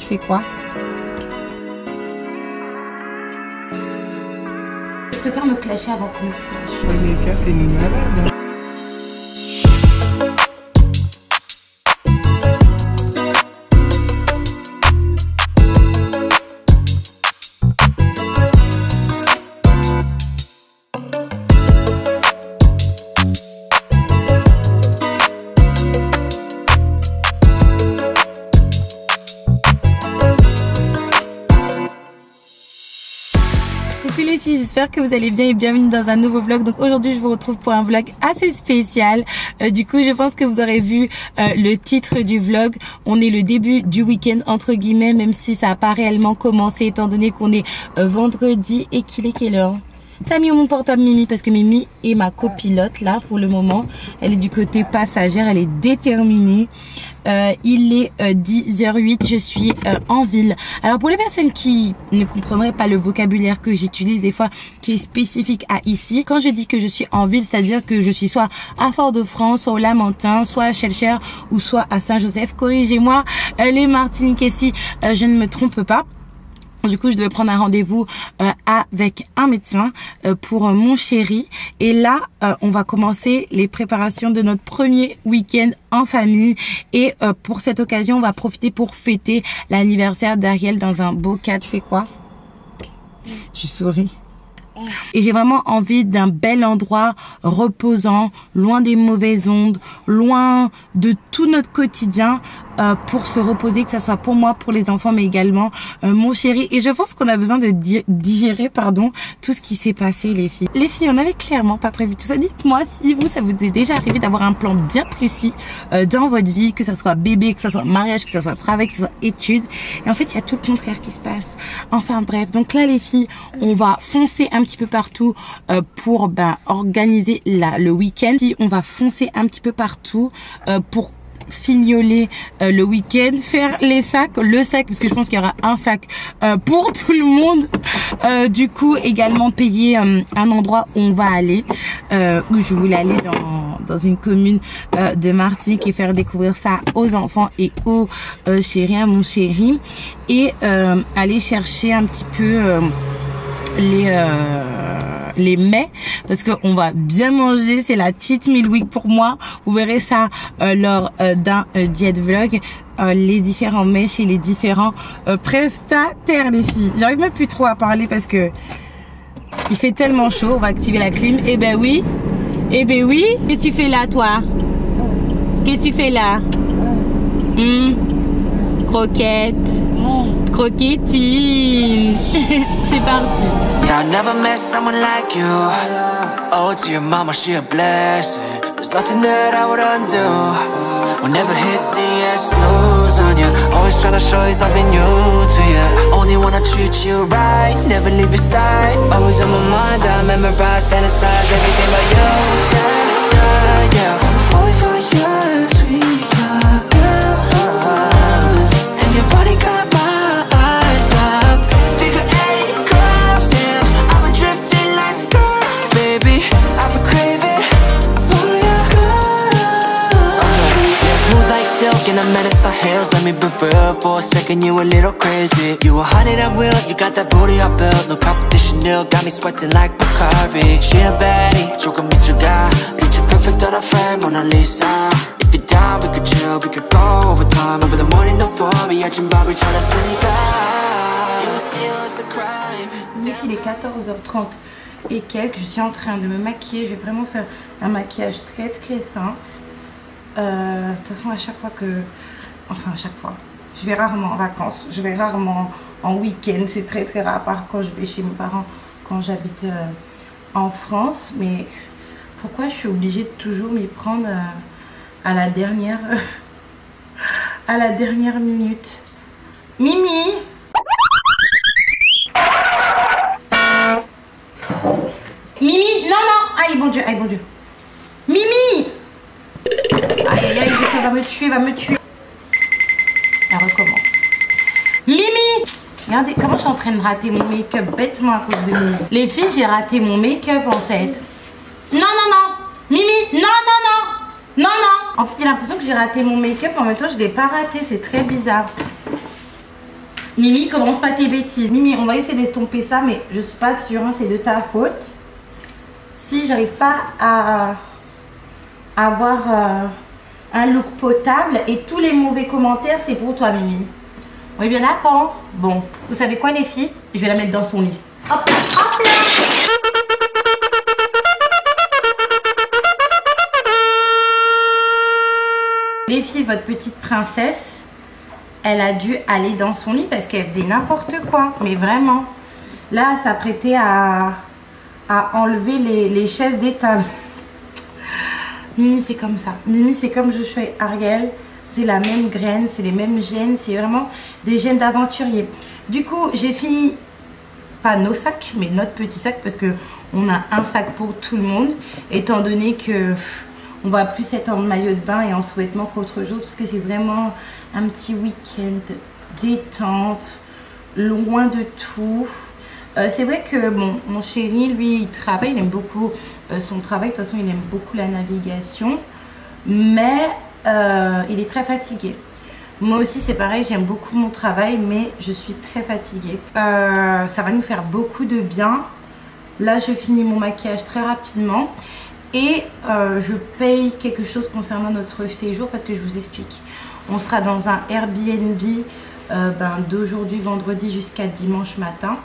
tu fais quoi? Je préfère me clasher avant qu'on me clash. Monica, t'es une malade. Coucou les filles, j'espère que vous allez bien et bienvenue dans un nouveau vlog. Donc aujourd'hui je vous retrouve pour un vlog assez spécial. Du coup je pense que vous aurez vu le titre du vlog. On est le début du week-end entre guillemets, même si ça n'a pas réellement commencé étant donné qu'on est vendredi et qu'il est quelle heure? T'as mis mon portable Mimi parce que Mimi est ma copilote là pour le moment. Elle est du côté passagère, elle est déterminée. Il est 10h08, je suis en ville. Alors pour les personnes qui ne comprendraient pas le vocabulaire que j'utilise des fois, qui est spécifique à ici, quand je dis que je suis en ville, c'est-à-dire que je suis soit à Fort-de-France, soit au Lamentin, soit à Schœlcher ou soit à Saint-Joseph. Corrigez-moi les Martiniquais si je ne me trompe pas. Du coup, je devais prendre un rendez-vous avec un médecin pour mon chéri. Et là, on va commencer les préparations de notre premier week-end en famille. Et pour cette occasion, on va profiter pour fêter l'anniversaire d'Ariel dans un beau cadre. Tu fais quoi? Tu souris. Et j'ai vraiment envie d'un bel endroit reposant, loin des mauvaises ondes, loin de tout notre quotidien pour se reposer, que ça soit pour moi, pour les enfants, mais également mon chéri. Et je pense qu'on a besoin de digérer tout ce qui s'est passé, les filles. Les filles, on n'avait clairement pas prévu tout ça. Dites-moi si vous, ça vous est déjà arrivé d'avoir un plan bien précis dans votre vie, que ça soit bébé, que ça soit mariage, que ça soit travail, que ça soit études. Et en fait, il y a tout le contraire qui se passe. Enfin bref, donc là les filles, on va foncer un petit peu partout pour organiser le week-end. On va foncer un petit peu partout pour fignoler le week-end, faire les sacs, le sac parce que je pense qu'il y aura un sac pour tout le monde. Du coup également payer un endroit où on va aller, où je voulais aller dans une commune de Martinique et faire découvrir ça aux enfants et aux chéris, à mon chéri, et aller chercher un petit peu les mets parce que on va bien manger. C'est la cheat meal week pour moi. Vous verrez ça lors d'un diète vlog, les différents mets chez les différents prestataires, les filles. J'arrive même plus trop à parler parce que il fait tellement chaud. On va activer la clim. Eh ben oui, qu'est-ce que tu fais là, toi? Qu'est-ce que tu fais là? Croquette, croquettine. C'est parti. Yeah, I never met someone like you. Oh, to your mama, she a blessing. There's nothing that I would undo. We'll never hit Z and snooze on you. Always tryna show you something new to you. Only wanna treat you right, never leave your side. Always on my mind, I memorize, fantasize everything but you. Yeah, yeah, yeah. Fall for your sweet talk, and your body got my eyes locked. Figure eight curves and I've been drifting like skirt. Baby, I've been craving for your girl. Smooth like silk and I'm menace our heels. Let me be real for a second, you a little crazy. You a honey that will, you got that booty I built. No competition, nil, got me sweating like Bacardi. She a baddie, 조금 미쳐가. Picture perfect on a frame, Mona Lisa. If you're down, we could chill, we could go overtime. Over the morning, don't fall me, 아침 밥을 차렸으니까. You still, it's a crime. Il est 14h30 et quelques. Je suis en train de me maquiller. Je vais vraiment faire un maquillage très très simple. De toute façon, à chaque fois que... Enfin, à chaque fois. Je vais rarement en vacances. Je vais rarement en week-end. C'est très très rare, à part quand je vais chez mes parents, quand j'habite en France. Mais pourquoi je suis obligée de toujours m'y prendre à la dernière... à la dernière minute? Mimi! Mimi, non, non, aïe bon Dieu, aïe bon Dieu. Mimi! Aïe aïe aïe, je va me tuer, va me tuer. Elle recommence. Mimi! Regardez comment je suis en train de rater mon make-up bêtement à cause de Mimi. Les filles, j'ai raté mon make-up en fait. Non, non, non! Mimi, non, non, non! Non, non! En fait, j'ai l'impression que j'ai raté mon make-up, en même temps, je l'ai pas raté, c'est très bizarre. Mimi, commence pas tes bêtises. Mimi, on va essayer d'estomper ça, mais je suis pas sûre, hein, c'est de ta faute. Si j'arrive pas à avoir un look potable et tous les mauvais commentaires, c'est pour toi, Mimi. On est bien d'accord? Bon, vous savez quoi les filles? Je vais la mettre dans son lit. Hop là, hop là. Les filles, votre petite princesse, elle a dû aller dans son lit parce qu'elle faisait n'importe quoi. Mais vraiment, là, elle s'apprêtait à enlever les chaises des tables. Mimi, c'est comme ça. Mimi, c'est comme Joshua et Ariel. C'est la même graine, c'est les mêmes gènes. C'est vraiment des gènes d'aventuriers. Du coup, j'ai fini, pas nos sacs, mais notre petit sac. Parce qu'on a un sac pour tout le monde. Étant donné que on va plus être en maillot de bain et en sous-vêtements qu'autre chose. Parce que c'est vraiment un petit week-end détente, loin de tout. C'est vrai que bon, mon chéri, lui, il travaille, il aime beaucoup son travail. De toute façon, il aime beaucoup la navigation. Mais il est très fatigué. Moi aussi, c'est pareil, j'aime beaucoup mon travail, mais je suis très fatiguée. Ça va nous faire beaucoup de bien. Là, je finis mon maquillage très rapidement. Et je paye quelque chose concernant notre séjour parce que je vous explique. On sera dans un Airbnb d'aujourd'hui, vendredi, jusqu'à dimanche matin.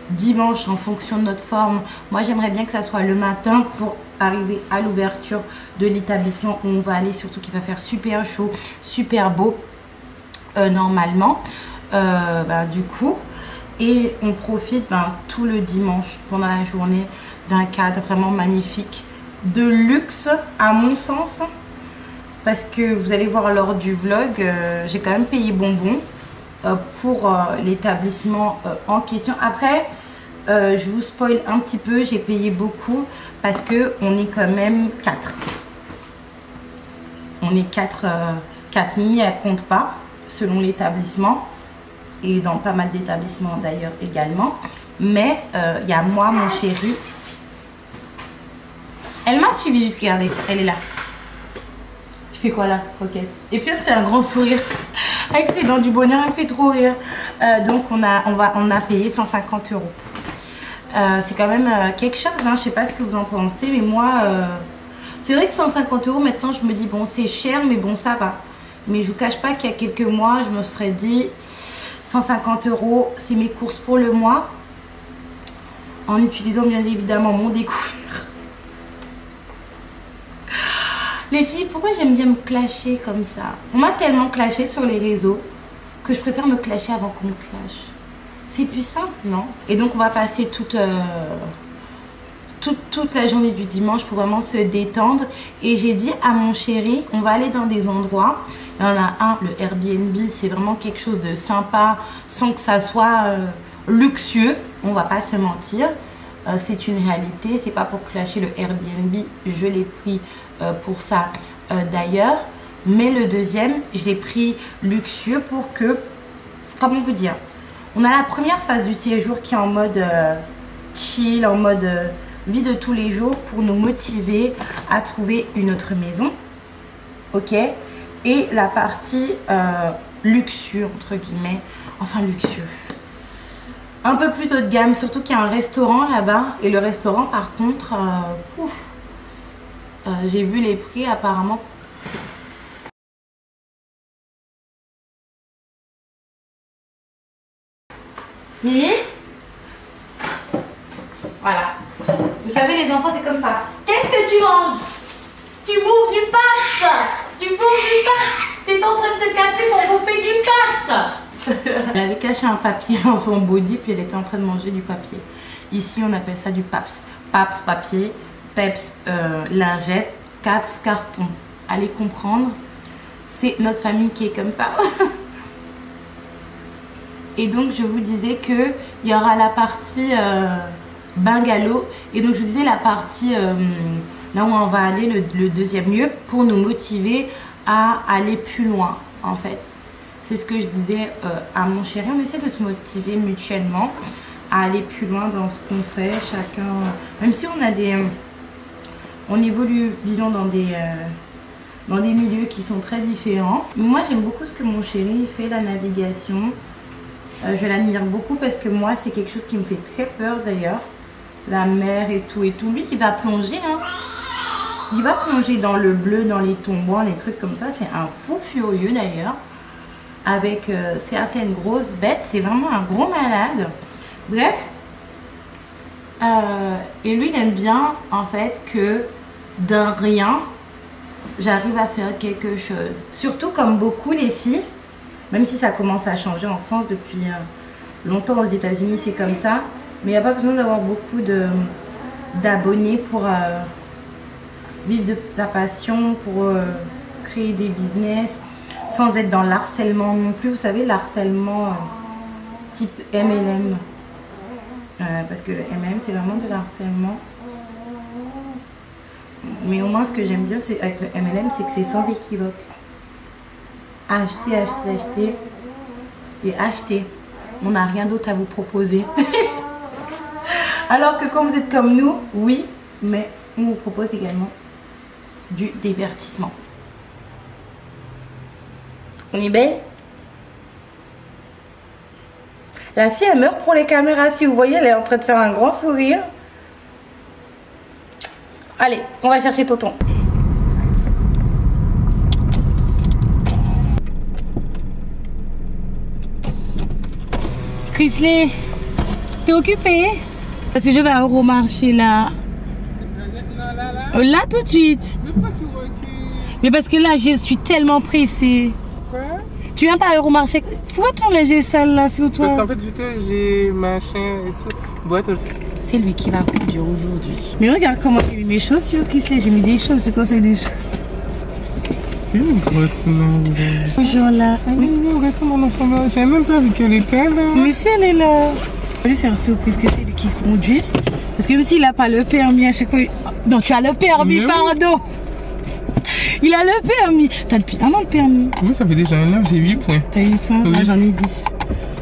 Dimanche, en fonction de notre forme, moi j'aimerais bien que ça soit le matin pour arriver à l'ouverture de l'établissement où on va aller, surtout qu'il va faire super chaud, super beau normalement. Du coup, et on profite tout le dimanche pendant la journée d'un cadre vraiment magnifique, de luxe à mon sens, parce que vous allez voir lors du vlog, j'ai quand même payé bonbon pour l'établissement en question. Après, je vous spoil un petit peu, j'ai payé beaucoup parce que on est quand même 4. On est 4 Mimi, elle compte pas selon l'établissement et dans pas mal d'établissements d'ailleurs également. Mais il y a moi, mon chéri. Elle m'a suivi jusqu'à, regardez, elle est là. Je fais quoi là? Ok. Et puis c'est un grand sourire. Avec ses dents du bonheur, elle me fait trop rire. Donc on a payé 150 €. C'est quand même quelque chose, hein. Je sais pas ce que vous en pensez, mais moi, c'est vrai que 150 € maintenant, je me dis bon, c'est cher, mais bon, ça va. Mais je vous cache pas qu'il y a quelques mois, je me serais dit 150 €, c'est mes courses pour le mois, en utilisant bien évidemment mon découvert. Les filles, pourquoi j'aime bien me clasher comme ça? On m'a tellement clashé sur les réseaux que je préfère me clasher avant qu'on me clash. C'est plus simple, non? Et donc on va passer toute la journée du dimanche pour vraiment se détendre. Et j'ai dit à mon chéri, on va aller dans des endroits. Il y en a un, le Airbnb, c'est vraiment quelque chose de sympa sans que ça soit luxueux. On va pas se mentir. C'est une réalité, c'est pas pour clasher le Airbnb, je l'ai pris pour ça d'ailleurs. Mais le deuxième, je l'ai pris luxueux pour que, comment vous dire, on a la première phase du séjour qui est en mode chill, en mode vie de tous les jours pour nous motiver à trouver une autre maison. Ok. Et la partie luxueux, entre guillemets, enfin luxueux, un peu plus haut de gamme, surtout qu'il y a un restaurant là-bas. Et le restaurant par contre, j'ai vu les prix apparemment. Mimi, voilà. Vous savez les enfants c'est comme ça. Qu'est-ce que tu manges? Tu bouffes du Paps. Tu bouffes du Paps. T'es en train de te cacher pour bouffer du Paps. Elle avait caché un papier dans son body puis elle était en train de manger du papier. Ici on appelle ça du Paps. Paps papier, Peps lingette, Cats carton. Allez comprendre, c'est notre famille qui est comme ça. Et donc je vous disais que il y aura la partie bungalow. Et donc je vous disais la partie là où on va aller, le deuxième lieu, pour nous motiver à aller plus loin en fait. C'est ce que je disais à mon chéri. On essaie de se motiver mutuellement à aller plus loin dans ce qu'on fait. Chacun, même si on a des... on évolue, disons, dans des milieux qui sont très différents. Moi j'aime beaucoup ce que mon chéri fait, la navigation. Je l'admire beaucoup parce que moi, c'est quelque chose qui me fait très peur d'ailleurs. La mer et tout et tout. Lui, il va plonger, hein. Il va plonger dans le bleu, dans les tombants, les trucs comme ça. C'est un fou furieux d'ailleurs. Avec certaines grosses bêtes. C'est vraiment un gros malade. Bref. Et lui, il aime bien en fait que d'un rien, j'arrive à faire quelque chose. Surtout comme beaucoup les filles. Même si ça commence à changer en France depuis longtemps, aux États-Unis c'est comme ça. Mais il n'y a pas besoin d'avoir beaucoup d'abonnés pour vivre de sa passion, pour créer des business, sans être dans l'harcèlement non plus. Vous savez, l'harcèlement type MLM. Parce que le MLM c'est vraiment de l'harcèlement. Mais au moins ce que j'aime bien c'est avec le MLM, c'est que c'est sans équivoque. Acheter, acheter, acheter et acheter. On n'a rien d'autre à vous proposer. Alors que quand vous êtes comme nous, oui, mais on vous propose également du divertissement. On est belle? La fille, elle meurt pour les caméras. Si vous voyez, elle est en train de faire un grand sourire. Allez, on va chercher tonton. Chrisley, t'es occupé? Parce que je vais à Euromarché là. Là tout de suite. Mais parce que là je suis tellement pressée. Quoi? Tu viens pas à Euromarché? Pourquoi ton linge sale là sur toi? Parce qu'en fait vu que j'ai machin et tout, boîte. C'est lui qui va conduire aujourd'hui. Mais regarde comment j'ai mis mes chaussures, Chrisley. J'ai mis des choses, je conseille des choses. C'est une grosse main. Bonjour là. Oui, regarde mon enfant là. J'avais même pas vu qu'elle était là. Mais si elle est là. Je vais lui faire surprise que c'est lui qui conduit. Parce que même s'il n'a pas le permis à chaque fois. Non, tu as le permis, pardon. Il a le permis. T'as depuis un an le permis. Oui, ça fait déjà un an, j'ai 8 points. T'as 8 points? Oui. Moi j'en ai 10.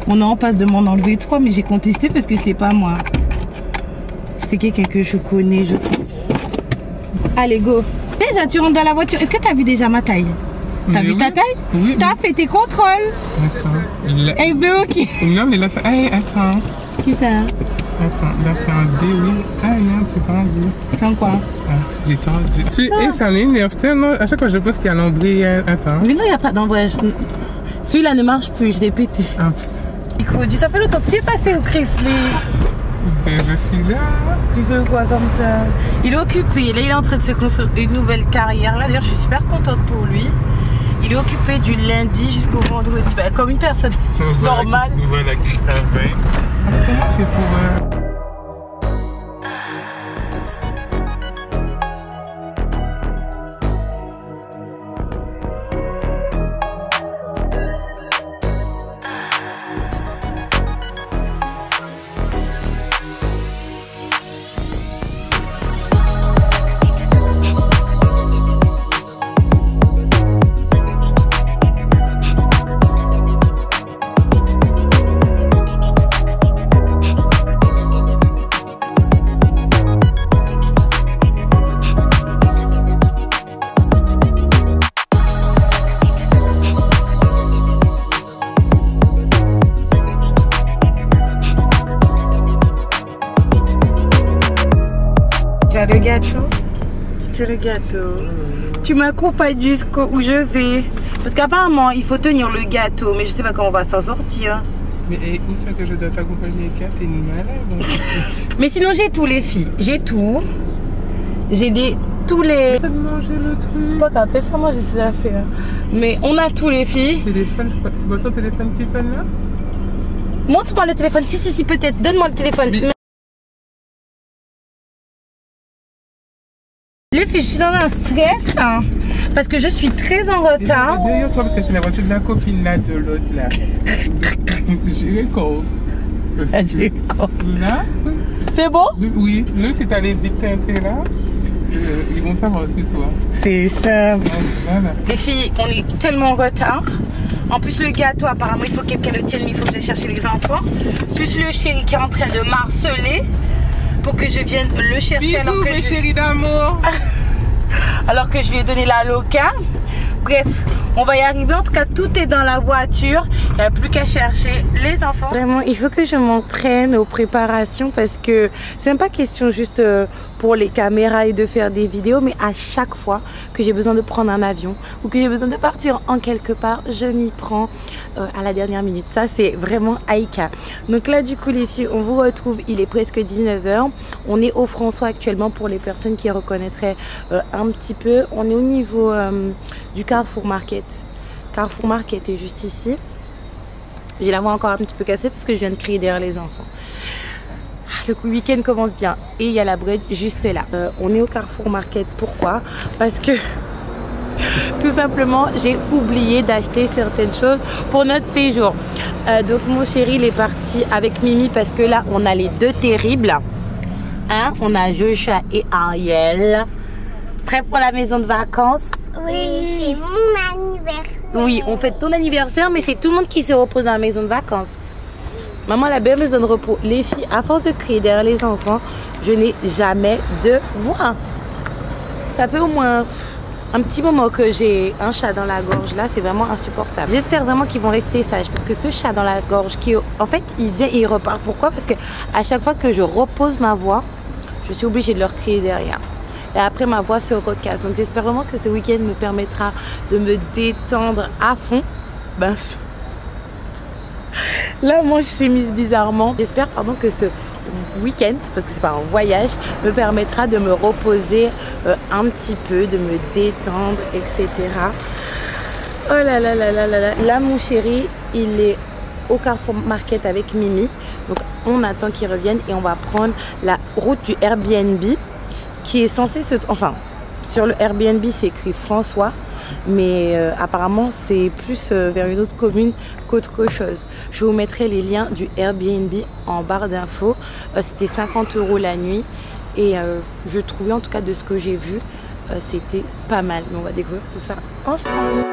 On est en passe de m'en enlever 3, mais j'ai contesté parce que c'était pas moi. C'était quelqu'un que je connais, je pense. Allez, go. Déjà, tu rentres dans la voiture. Est-ce que t'as vu déjà ma taille? T'as vu ta taille? Oui. T'as fait tes contrôles? Attends. Eh ben ok. Non, mais là, c'est... Hey, attends. Qui ça? Attends, là, c'est un D, oui. Ah non, c'est pas un D. C'est en quoi? Ah, j'ai tendu. Ça m'énerve tellement. À chaque fois, je pense qu'il y a l'embrayage. Attends. Mais non, il n'y a pas d'embrayage. Celui-là ne marche plus, je l'ai pété. Ah, putain. Écoute, ça fait longtemps que tu es passé au Chrisley. Je suis là. Tu veux quoi comme ça? Il est occupé, là il est en train de se construire une nouvelle carrière. Là d'ailleurs je suis super contente pour lui. Il est occupé du lundi jusqu'au vendredi, bah, comme une personne normale. Voilà qui travaille. Comment on fait pour... Le gâteau, tu le gâteau. Tu m'accompagnes jusqu'où je vais. Parce qu'apparemment il faut tenir le gâteau, mais je sais pas comment on va s'en sortir. Mais où ça que je dois t'accompagner, Kat? T'es une malade donc... Mais sinon j'ai tout les filles, j'ai tout. J'ai tous les... manger le truc. C'est pas grave, ça moi j'essaie à faire. Mais on a tous les filles. Téléphone, c'est pas ton téléphone qui sonne là? Montre-moi le téléphone, si peut-être, donne-moi le téléphone. Mais... Les filles, je suis dans un stress hein, parce que je suis très en retard. Derrière toi parce que c'est la voiture de la copine là, de l'autre là. J'ai le corps. J'ai le corps. Là? C'est bon? Oui, nous si t'allais vite teinter là, ils vont savoir c'est toi. C'est ça. Voilà. Les filles, on est tellement en retard. En plus le gâteau apparemment il faut que quelqu'un le tienne, il faut que j'aille chercher les enfants. Plus le chéri qui est en train de marceler. Pour que je vienne le chercher. Bisous, alors que mes chéris d'amour. alors que je lui ai donné la loca. Bref, On va y arriver, en tout cas tout est dans la voiture. Il n'y a plus qu'à chercher les enfants. Vraiment, il faut que je m'entraîne aux préparations parce que c'est même pas question juste pour les caméras et de faire des vidéos, mais à chaque fois que j'ai besoin de prendre un avion ou que j'ai besoin de partir en quelque part, je m'y prends à la dernière minute. Ça, c'est vraiment Aïka. Donc là, du coup, les filles, on vous retrouve. Il est presque 19 h. On est au François actuellement pour les personnes qui reconnaîtraient un petit peu. On est au niveau du Carrefour Market. Carrefour Market est juste ici. J'ai la voix encore un petit peu cassée parce que je viens de crier derrière les enfants. Le week-end commence bien et il y a la bread juste là. On est au Carrefour Market. Pourquoi? Parce que tout simplement j'ai oublié d'acheter certaines choses pour notre séjour. Donc mon chéri il est parti avec Mimi parce que là on a les deux terribles. Hein? On a Joshua et Ariel. Prêt pour la maison de vacances? Oui, c'est mon anniversaire. Oui, on fête ton anniversaire, mais c'est tout le monde qui se repose dans la maison de vacances. Maman, la belle maison de repos. Les filles, à force de crier derrière les enfants, je n'ai jamais de voix. Ça fait au moins un petit moment que j'ai un chat dans la gorge. Là, c'est vraiment insupportable. J'espère vraiment qu'ils vont rester sages parce que ce chat dans la gorge, en fait, il vient et il repart. Pourquoi? Parce que à chaque fois que je repose ma voix, je suis obligée de leur crier derrière. Et après, ma voix se recasse. Donc, j'espère vraiment que ce week-end me permettra de me détendre à fond. Mince. Là, moi, je suis mise bizarrement. J'espère, pardon, que ce week-end, parce que c'est pas un voyage, me permettra de me reposer un petit peu, de me détendre, etc. Oh là là là là là là. Là, mon chéri, il est au Carrefour Market avec Mimi. Donc, on attend qu'il revienne et on va prendre la route du Airbnb qui est censé se... Enfin, sur le Airbnb, c'est écrit François. Mais apparemment c'est plus vers une autre commune qu'autre chose. Je vous mettrai les liens du Airbnb en barre d'infos. C'était 50 € la nuit et je trouvais, en tout cas de ce que j'ai vu, c'était pas mal. Mais on va découvrir tout ça ensemble.